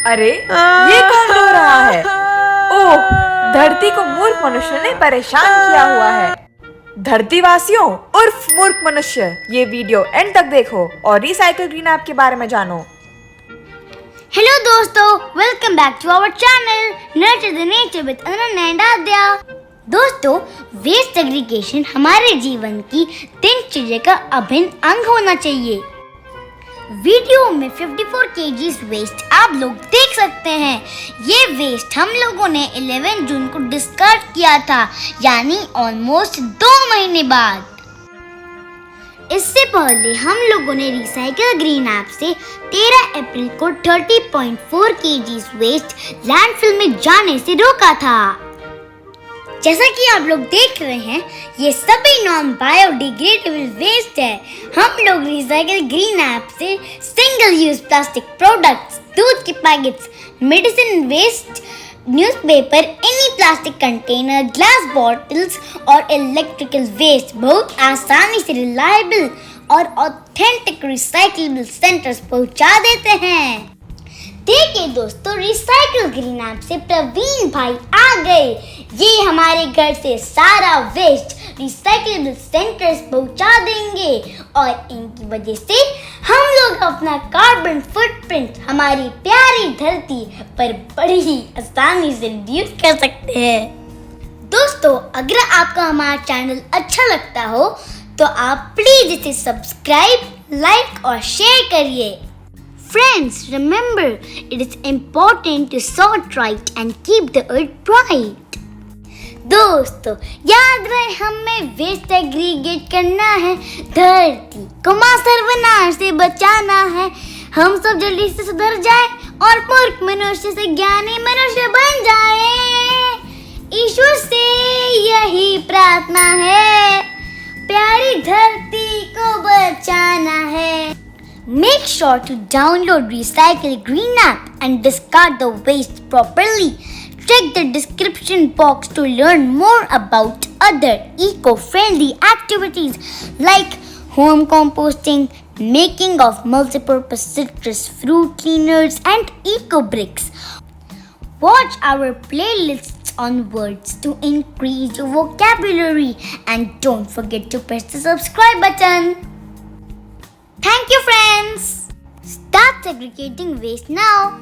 अरे ये कौन रो रहा है? ओह, धरती को मूर्ख मनुष्य ने परेशान किया हुआ है। धरतीवासियों उर्फ मूर्ख मनुष्य, ये वीडियो एंड तक देखो और रिसाइकल ग्रीन ऐप के बारे में जानो। हेलो दोस्तों, welcome back to our channel nurture the nature with Ananya and Aadya. दोस्तों, वेस्ट सेग्रीगेशन हमारे जीवन की दिनचर्या का अभिन्न अंग होना चाहिए। वीडियो में 54 kg वेस्ट आप लोग देख सकते हैं। ये वेस्ट हम लोगों ने 11 जून को डिस्कार्ड किया था, यानी ऑलमोस्ट 2 महीने बाद। इससे पहले हम लोगों ने रिसाइकल ग्रीन ऐप से 13 अप्रैल को 30.4 kg वेस्ट लैंडफिल में जाने से रोका था। जैसा कि आप लोग देख रहे हैं, ये सभी नॉन बायोडिग्रेडेबल वेस्ट है। हम लोग रिसाइकल ग्रीन ऐप से सिंगल यूज प्लास्टिक प्रोडक्ट्स, दूध के packets, medicine waste, newspaper, any plastic container, glass bottles और इलेक्ट्रिकल वेस्ट बहुत आसानी से रिलायबल और ऑथेंटिक रिसाइकलेबल सेंटर्स पहुंचा देते हैं। देखिए दोस्तों, रिसाइकल ग्रीन ऐप से प्रवीण भाई आ गए। ये हमारे घर से सारा वेस्ट रिसाइकलेबल सेंटर्स पहुंचा देंगे और इनकी वजह से हम लोग अपना कार्बन फुटप्रिंट हमारी प्यारी धरती पर बड़ी ही आसानी से रिड्यूस कर सकते हैं। दोस्तों, अगर आपको हमारा चैनल अच्छा लगता हो तो आप प्लीज इसे सब्सक्राइब, लाइक और शेयर करिए। Friends, remember, it is important to sort right and keep the earth bright. दोस्तों, याद रहे हमें वेस्ट एग्रीगेट करना है, धरती को मां सर्वनाश से बचाना है। हम सब जल्दी से सुधर जाए और मूर्ख मनुष्य से ज्ञानी मनुष्य बन जाए। ईश्वर से यही प्रार्थना है, प्यारी धरती को बचाना है। Make sure to download Recycle Green app and discard the waste properly. Check the description box to learn more about other eco-friendly activities like home composting, making of multipurpose citrus fruit cleaners and ecobricks. Watch our playlists on words to increase your vocabulary and don't forget to press the subscribe button. Thank you, friends. Start segregating waste now.